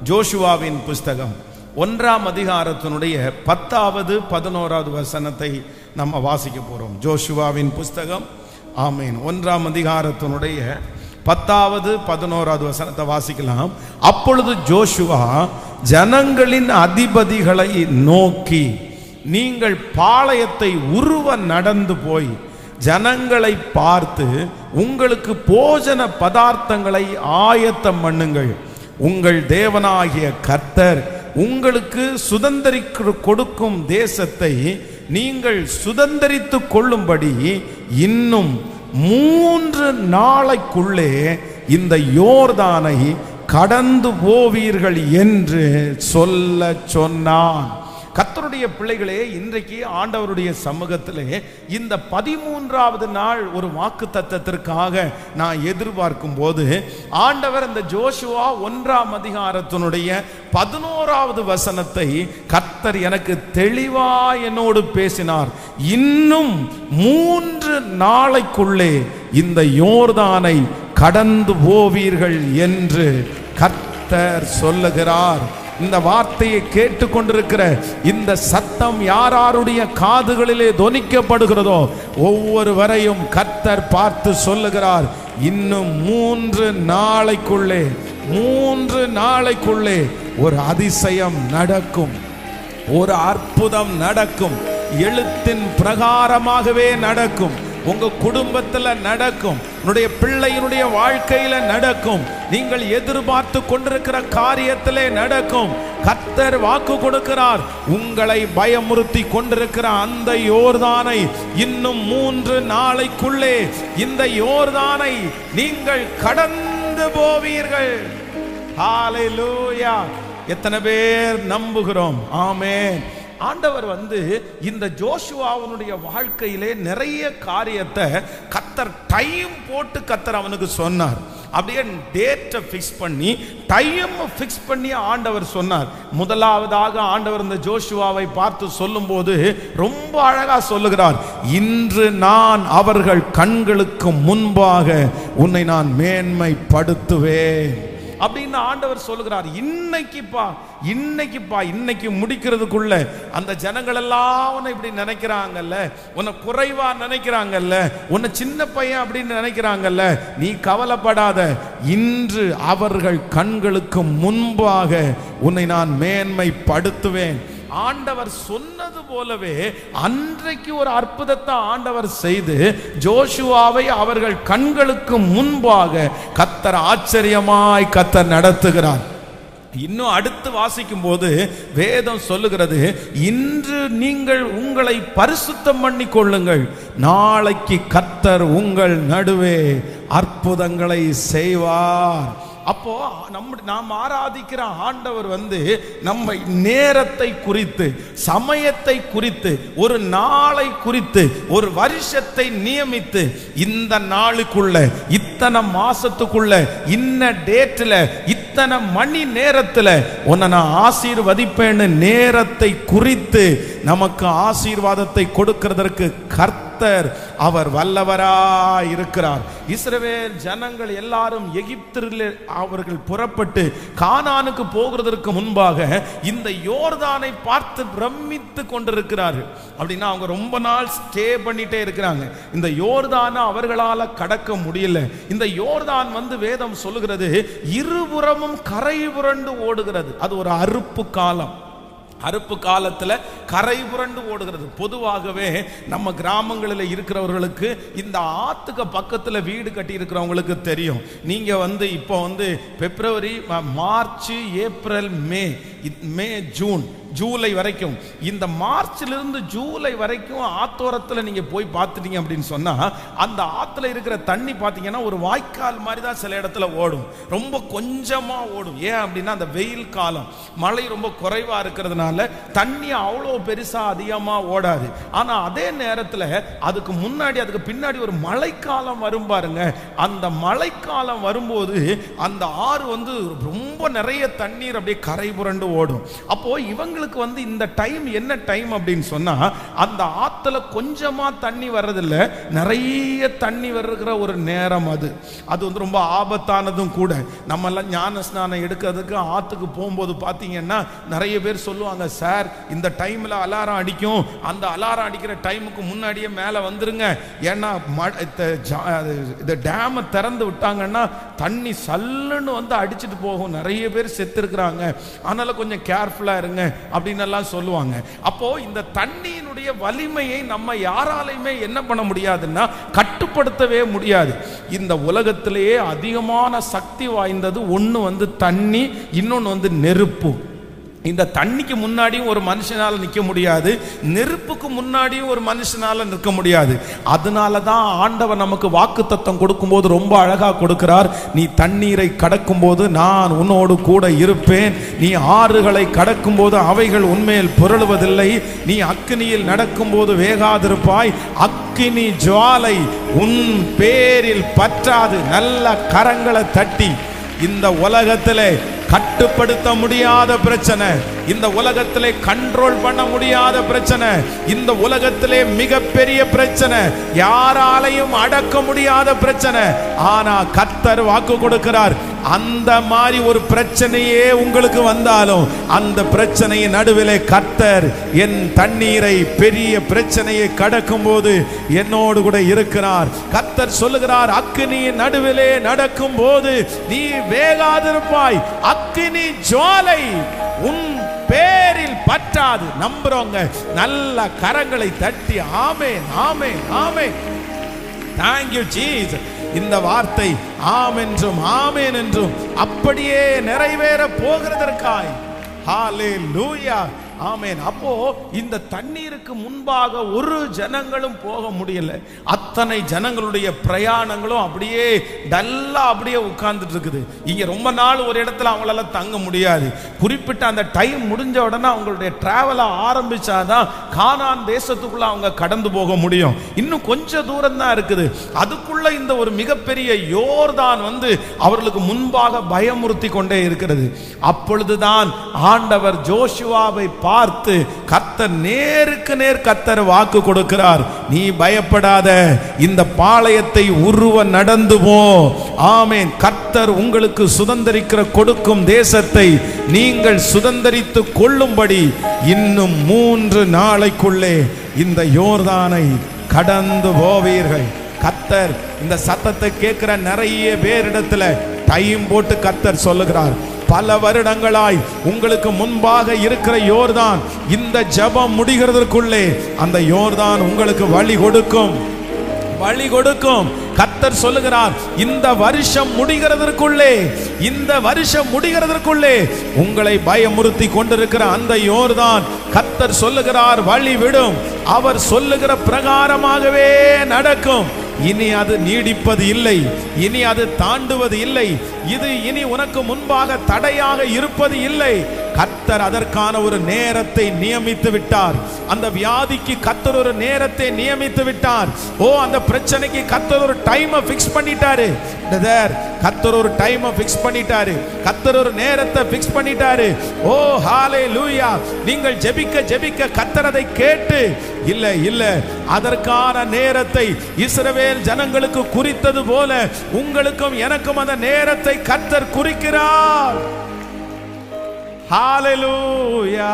ஜோஷுவாவின் புஸ்தகம் 1ஆம் அதிகாரத்தினுடைய 10வது 11வது வசனத்தை நம்ம வாசிக்க போறோம். ஜோஷுவாவின் புஸ்தகம் ஆமீன் 1ஆம் அதிகாரத்தினுடைய 10வது 11வது வசனத்தை வாசிக்கலாம். அப்பொழுது ஜோஷுவா ஜனங்களின் அதிபதிகளை நோக்கி, நீங்கள் பாளையத்தை உருவ நடந்து போய் ஜனங்களை பார்த்து உங்களுக்கு போஜன பதார்த்தங்களை ஆயத்தம் பண்ணுங்கள். உங்கள் தேவனாகிய கர்த்தர் உங்களுக்கு சுதந்தரிக்க கொடுக்கும் தேசத்தை நீங்கள் சுதந்தரித்து கொள்ளும்படி இன்னும் 3 நாளைக்குள்ளே இந்த யோர்தானை கடந்து போவீர்கள் என்று சொல்ல சொன்னான். கர்த்தருடைய பிள்ளைகளே, இன்றைக்கு ஆண்டவருடைய சமூகத்திலே இந்த 13வது நாள் ஒரு வாக்கு தத்தத்திற்காக நான் எதிர்பார்க்கும் போது ஆண்டவர் இந்த ஜோஷுவா 1ஆம் அதிகாரத்தினுடைய 11வது வசனத்தை கர்த்தர் எனக்கு தெளிவா என்னோடு பேசினார். இன்னும் 3 நாளைக்குள்ளே இந்த யோர்தானை கடந்து போவீர்கள் என்று கர்த்தர் சொல்லுகிறார். இந்த வார்த்தையை கேட்டுக்கொண்டிருக்கிற இந்த சத்தம் யாருடைய காதுகளிலே தொனிக்கப்படுகிறதோ ஒவ்வொருவரையும் கர்த்தர் பார்த்து சொல்லுகிறார், இன்னும் 3 நாளைக்குள்ளே ஒரு அதிசயம் நடக்கும், ஒரு அற்புதம் நடக்கும், எழுத்தின் பிரகாரமாகவே நடக்கும். உங்க குடும்பத்துல நடக்கும், உன்னுடைய பிள்ளையினுடைய வாழ்க்கையில நடக்கும், நீங்கள் எதிர்பார்த்து கொண்டிருக்கிற காரியத்திலே நடக்கும். கர்த்தர் வாக்கு கொடுக்கிறார். உங்களை பயமுறுத்தி கொண்டிருக்கிற அந்த யோர்தானை இன்னும் 3 நாளைக்குள்ளே இந்த யோர்தானை நீங்கள் கடந்து போவீர்கள். ஹல்லேலூயா! எத்தனை பேர் நம்புகிறோம்? ஆமென். ஆண்டவர் இந்த ஜோஷுவாவுடைய வாழ்க்கையிலே நிறைய காரியத்தை கர்த்தர் டைம் போட்டு கர்த்தர் அவனுக்கு சொன்னார். அப்படியே டேட்டை ஃபிக்ஸ் பண்ணி டைம் ஃபிக்ஸ் பண்ணி ஆண்டவர் சொன்னார். முதலாவதாக ஆண்டவர் இந்த ஜோஷுவாவை பார்த்து சொல்லும்போது ரொம்ப அழகா சொல்லுகிறார், இன்று நான் அவர்கள் கண்களுக்கு முன்பாக உன்னை நான் மேன்மைப்படுத்துவேன் அப்படின்னு ஆண்டவர் சொல்லுகிறார். இன்னைக்கு முடிக்கிறதுக்குள்ள அந்த ஜனங்கள் எல்லாம் உன்னை இப்படி நினைக்கிறாங்கல்ல, உன்னை குறைவா நினைக்கிறாங்கல்ல, உன்னை சின்ன பையன் அப்படின்னு நினைக்கிறாங்கல்ல, நீ கவலைப்படாத. இன்று அவர்கள் கண்களுக்கு முன்பாக உன்னை நான் மேன்மைப்படுத்துவேன். ஆண்டவர் சொன்னது போலவே அன்றைக்கு ஒரு அற்புதத்தை ஆண்டவர் செய்து ஜோஷுவாவை அவர்கள் கண்களுக்கு முன்பாக கர்த்தர் ஆச்சரியமாய் கர்த்தர் நடத்துகிறார். இன்னும் அடுத்து வாசிக்கும் போது வேதம் சொல்லுகிறது, இன்று நீங்கள் உங்களை பரிசுத்தம் பண்ணி கொள்ளுங்கள், நாளைக்கு கர்த்தர் உங்கள் நடுவே அற்புதங்களை செய்வார். அப்போ நாம் ஆராதிக்கிற ஆண்டவர் நம்ம நேரத்தை குறித்து, சமயத்தை குறித்து, ஒரு நாளை குறித்து, ஒரு வருஷத்தை நியமித்து, இந்த நாளுக்குள்ள, இத்தனை மாசத்துக்குள்ள, இன்ன டேட்ல, இத்தனை மணி நேரத்துல உன்னை நான் ஆசீர்வதிப்பேன்னு நேரத்தை குறித்து நமக்கு ஆசீர்வாதத்தை கொடுக்கிறதற்கு கர்த்தர் அவர் வல்லவராய் இருக்கிறார். இஸ்ரவேல் ஜனங்கள் எல்லாரும் எகிப்தில் அவர்கள் புறப்பட்டு கானானுக்கு போகிறதற்கு முன்பாக இந்த யோர்தானை பார்த்து பிரமித்து கொண்டிருக்கிறார்கள். அப்படின்னா அவங்க ரொம்ப நாள் ஸ்டே பண்ணிட்டே இருக்கிறாங்க. இந்த யோர்தானை அவர்களால கடக்க முடியல. இந்த யோர்தான் வேதம் சொல்லுகிறது, இருபுறமும் கரை புரண்டு ஓடுகிறது. அது ஒரு அறுப்பு காலம். அறுப்பு காலத்துல கரை புரண்டு ஓடுகிறது. பொதுவாகவே நம்ம கிராமங்களில் இருக்கிறவர்களுக்கு இந்த ஆத்துக்கு பக்கத்துல வீடு கட்டி இருக்கிறவங்களுக்கு தெரியும். நீங்க இப்போ பிப்ரவரி, மார்ச், ஏப்ரல், மே, ஜூன், ஜூலை வரைக்கும், இந்த மார்ச்சிலிருந்து ஜூலை வரைக்கும் ஆத்தோரத்தில் நீங்க போய் பார்த்துட்டீங்க அப்படின்னு சொன்னா அந்த ஆத்துல இருக்கிற தண்ணி பார்த்தீங்கன்னா ஒரு வாய்க்கால் மாதிரி தான் சில இடத்துல ஓடும், ரொம்ப கொஞ்சமா ஓடும். ஏன் அப்படின்னா அந்த வெயில் காலம், மழை ரொம்ப குறைவா இருக்கிறதுனால தண்ணி அவ்வளோ பெருசா அதிகமா ஓடாது. ஆனா அதே நேரத்தில் அதுக்கு முன்னாடி அதுக்கு பின்னாடி ஒரு மழைக்காலம் வரும் பாருங்க. அந்த மழைக்காலம் வரும்போது அந்த ஆறு ரொம்ப நிறைய தண்ணீர் அப்படியே கரை புரண்டு ஓடும். அப்போ இவங்களுக்கு உங்களுக்கு இந்த டைம் என்ன டைம் அப்படின்னு சொன்னா, அந்த ஆத்துல கொஞ்சமா தண்ணி வர்றதில்ல, நிறைய தண்ணி வர்ற ஒரு நேரம். அது ரொம்ப ஆபத்தானதும் கூட. நம்ம எல்லாம் ஞான ஸ்நானம் எடுக்கிறதுக்கு ஆத்துக்கு போகும்போது பார்த்தீங்கன்னா நிறைய பேர் சொல்லுவாங்க, சார் இந்த டைம்ல அலாரம் அடிக்கும், அந்த அலாரம் அடிக்கிற டைமுக்கு முன்னாடியே மேலே வந்துருங்க, ஏன்னா இந்த டேமை திறந்து விட்டாங்கன்னா தண்ணி சல்லுன்னு அடிச்சுட்டு போகும், நிறைய பேர் செத்து இருக்கிறாங்க, அதனால கொஞ்சம் கேர்ஃபுல்லா இருங்க அப்படின்னு எல்லாம் சொல்லுவாங்க. அப்போ இந்த தண்ணியினுடைய வலிமையை நம்ம யாராலையுமே என்ன பண்ண முடியாதுன்னா கட்டுப்படுத்தவே முடியாது. இந்த உலகத்திலேயே அதிகமான சக்தி வாய்ந்தது ஒன்று தண்ணி, இன்னொன்று நெருப்பு. இந்த தண்ணிக்கு முன்னாடியும் ஒரு மனுஷனால நிற்க முடியாது, நெருப்புக்கு முன்னாடியும் ஒரு மனுஷனால நிற்க முடியாது. அதனால தான் ஆண்டவர் நமக்கு வாக்குத்தத்தம் கொடுக்கும்போது ரொம்ப அழகா கொடுக்கிறார். நீ தண்ணீரை கடக்கும் போது நான் உன்னோடு கூட இருப்பேன், நீ ஆறுகளை கடக்கும் போது அவைகள் உன்மேல் புரளுவதில்லை, நீ அக்கினியில் நடக்கும் போது வேகாதிருப்பாய், அக்கினி ஜுவாலை உன் பேரில் பற்றாது. நல்ல கரங்களை தட்டி, இந்த உலகத்திலே கட்டுப்படுத்த முடியாத பிரச்சனை, இந்த உலகத்திலே கண்ட்ரோல் பண்ண முடியாத பிரச்சனை, இந்த உலகத்திலே மிகப்பெரிய பிரச்சனை, யாராலையும் அடக்க முடியாத பிரச்சனை. ஆனா கர்த்தர் வாக்கு கொடுக்கிறார், அந்த மாதிரி ஒரு பிரச்சனையே உங்களுக்கு வந்தாலும் அந்த பிரச்சனையின் நடுவிலே கர்த்தர் என் தண்ணீரை, பெரிய பிரச்சனையை கடக்கும் போது என்னோடு கூட இருக்கிறார். கர்த்தர் சொல்லுகிறார், அக்கினியின் நடுவிலே நடக்கும் போது நீ வேகாதிருப்பாய், அக்கினி ஜுவாலை உன் பேரில் பற்றாது. நம்புறவங்க நல்ல கரங்களை தட்டி ஆமென் ஆமென் ஆமென். Thank you Jesus. இந்த வார்த்தை ஆம் என்றும் ஆமென் என்றும் அப்படியே நிறைவேற போகிறதற்காய் ஹல்லேலூயா ஆமென். அப்போ இந்த தண்ணீருக்கு முன்பாக ஒரு ஜனங்களும் போக முடியல. அத்தனை ஜனங்களுடைய பிரயாணங்களும் அப்படியே டல்லா அப்படியே உட்கார்ந்துட்டு இருக்குது. இங்க ரொம்ப நாள் ஒரு இடத்துல அவங்களால தங்க முடியாது. குறிப்பிட்ட அந்த டைம் முடிஞ்ச உடனே அவங்களுடைய டிராவலை ஆரம்பிச்சாதான் கானான் தேசத்துக்குள்ள அவங்க கடந்து போக முடியும். இன்னும் கொஞ்சம் தூரம் தான் இருக்குது. அதுக்குள்ள இந்த ஒரு மிகப்பெரிய யோர்தான் அவர்களுக்கு முன்பாக பயமுறுத்தி கொண்டே இருக்கிறது. அப்பொழுதுதான் ஆண்டவர் ஜோஷுவாவை பார்த்து கர்த்தர் நேருக்கு நேர் கர்த்தர் வாக்கு கொடுக்கிறார், நீ பயப்படாத, இந்த பாளையத்தை உருவ நடந்து போ. ஆமென். கர்த்தர் உங்களுக்கு சுதந்தரிக்கிற கொடுக்கும் தேசத்தை நீங்கள் சுதந்தரித்து கொள்ளும்படி இன்னும் 3 நாளைக்குள்ளே இந்த யோர்தானை கடந்து போவீர்கள். கர்த்தர் இந்த சத்தத்தை கேட்கிற நிறைய பேரிடத்துல டைம் போட்டு கர்த்தர் சொல்லுகிறார், பல வருடங்களாய் உங்களுக்கு முன்பாக இருக்கிற யோர்தான் இந்த ஜெபம் முடிகிறதற்குள்ளே அந்த யோர்தான் உங்களுக்கு வழி கொடுக்கும், வழி கொடுக்கும். கர்த்தர் சொல்லுகிறார், இந்த வருஷம் முடிகிறதற்குள்ளே, இந்த வருஷம் முடிகிறதற்குள்ளே உங்களை பயமுறுத்தி கொண்டிருக்கிற அந்த யோர்தான் கர்த்தர் சொல்லுகிறார் வழி விடும். அவர் சொல்லுகிற பிரகாரமாகவே நடக்கும். இனி அது நீடிப்பது இல்லை, இனி அது தாண்டுவது இல்லை, இது இனி உனக்கு முன்பாக தடையாக இருப்பது இல்லை. கர்த்தர் அதற்கான ஒரு நேரத்தை நியமித்து விட்டார். அந்த வியாதிக்கு கர்த்தர் ஒரு நேரத்தை நியமித்து விட்டார். ஓ, அந்த பிரச்சனைக்கு கர்த்தர் ஒரு டைமை ஃபிக்ஸ் பண்ணிட்டாரு. கர்த்தர் ஒரு டைமை ஃபிக்ஸ் பண்ணிட்டாரு, கர்த்தர் ஒரு நேரத்தை ஃபிக்ஸ் பண்ணிட்டாரு. ஓ ஹல்லேலூயா. நீங்கள் ஜெபிக்க ஜெபிக்க கர்த்தர் அதை கேட்டு இல்ல இல்ல அதற்கான நேரத்தை இஸ்ரவேல் ஜனங்களுக்கு குறித்தது போல உங்களுக்கும் எனக்கும் அந்த நேரத்தை கர்த்தர் குறிக்கிறார். ஹல்லேலூயா.